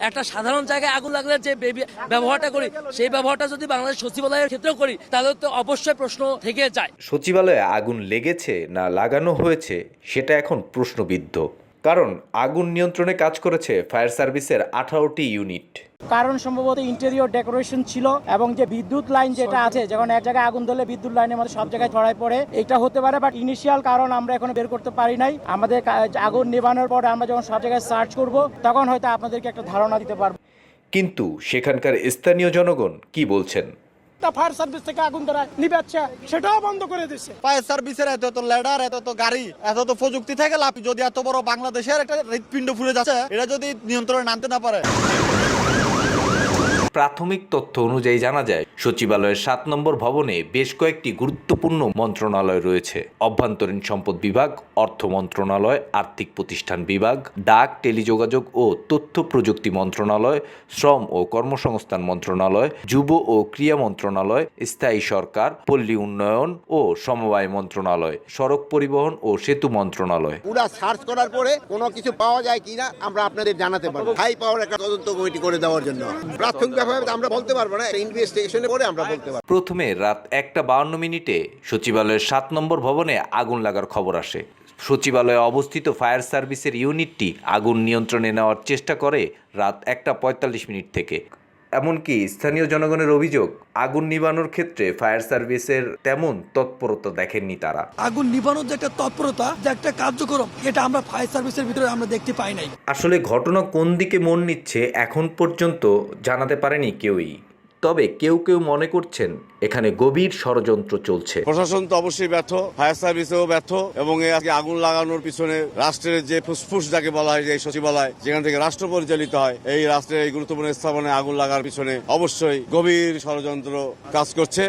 একটা সাধারণ জায়গায় আগুন লাগলে যে ব্যবহারটা করি সেই ব্যবহারটা যদি বাংলাদেশ সচিবালয়ের ক্ষেত্রেও করি তাহলে তো অবশ্যই প্রশ্ন থেকে যায়। সচিবালয়ে আগুন লেগেছে না লাগানো হয়েছে সেটা এখন প্রশ্নবিদ্ধ, কারণ আগুন নিয়ন্ত্রণে কাজ করেছে ফায়ার সার্ভিসের 18টি ইউনিট। কারণ সম্ভবত ইন্টেরিয়র ডেকোরেশন ছিল এবং যে বিদ্যুৎ লাইন যেটা আছে, যখন এক জায়গায় আগুন ধরলে বিদ্যুৎ লাইনের মধ্যে সব জায়গায় ছড়ায় পড়ে, এটা হতে পারে। বাট ইনিশিয়াল কারণ আমরা এখনো বের করতে পারি নাই। আমাদের আগুন নেভানোর পরে আমরা যখন সব জায়গায় সার্চ করব তখন হয়তো আপনাদেরকে একটা ধারণা দিতে পারবো। কিন্তু সেখানকার স্থানীয় জনগণ কি বলছেন? ফায়ার সার্ভিস থেকে আগুন ধরা নিবাচ্ছে সেটাও বন্ধ করে দিচ্ছে। ফায়ার সার্ভিসের এত লেডার, এত গাড়ি, এত প্রযুক্তি থেকে লাভ, যদি এত বড় বাংলাদেশের একটা হৃৎপিণ্ড ফুলে যাচ্ছে, এটা যদি নিয়ন্ত্রণে আনতে না পারে। প্রাথমিক তথ্য অনুযায়ী জানা যায় সচিবালয়ের 7 নম্বর ভবনে বেশ কয়েকটি গুরুত্বপূর্ণ মন্ত্রণালয় রয়েছে। অভ্যন্তরীণ সম্পদ বিভাগ, অর্থ মন্ত্রণালয়, আর্থিক প্রতিষ্ঠান বিভাগ, ডাক, টেলিযোগাযোগ ও তথ্য প্রযুক্তি মন্ত্রণালয়, শ্রম ও কর্মসংস্থান মন্ত্রণালয়, যুব ও ক্রীড়া মন্ত্রণালয়, স্থায়ী সরকার, পল্লী উন্নয়ন ও সমবায় মন্ত্রণালয়, সড়ক পরিবহন ও সেতু মন্ত্রণালয়। পুরো সার্চ করার পরে কোনো কিছু পাওয়া যায় কিনা আমরা আপনাদের জানাতে পারবো। হাই পাওয়ার একটা তদন্ত কমিটি করে দেওয়ার জন্য প্রাথমিকভাবে আমরা বলতে পারবো না, ইনভেস্টিগেশনের পরে আমরা বলতে পারবো। প্রথমে রাত 1:52 সচিবালয়ের 7 নম্বর ভবনে আগুন লাগার খবর আসে। সচিবালয়ে অবস্থিত ফায়ার সার্ভিসের ইউনিটটি আগুন নিয়ন্ত্রণে নেওয়ার চেষ্টা করে রাত 1:45 থেকে। এমনকি স্থানীয় জনগণের অভিযোগ, আগুন নিভানোর ক্ষেত্রে ফায়ার সার্ভিসের তেমন তৎপরতা দেখেননি তারা। আগুন নিভানোর যে একটা তৎপরতা, যে একটা কার্যক্রম, এটা আমরা ফায়ার সার্ভিসের ভিতরে আমরা দেখতে পাই নাই। আসলে ঘটনা কোন দিকে মন নিচ্ছে এখন পর্যন্ত জানাতে পারেনি কেউই। তবে কেউ কেউ মনে করছেন এখানে গভীর ষড়যন্ত্র চলছে। প্রশাসন তো অবশ্যই ব্যর্থ, ফায়ার সার্ভিসেও ব্যর্থ, এবং আগুন লাগানোর পিছনে রাষ্ট্রের যে ফুসফুস যাকে বলা হয়, যে সচিবালয় যেখান থেকে রাষ্ট্র পরিচালিত হয়, এই রাষ্ট্রের এই গুরুত্বপূর্ণ স্থাপনায় আগুন লাগার পিছনে অবশ্যই গভীর ষড়যন্ত্র কাজ করছে।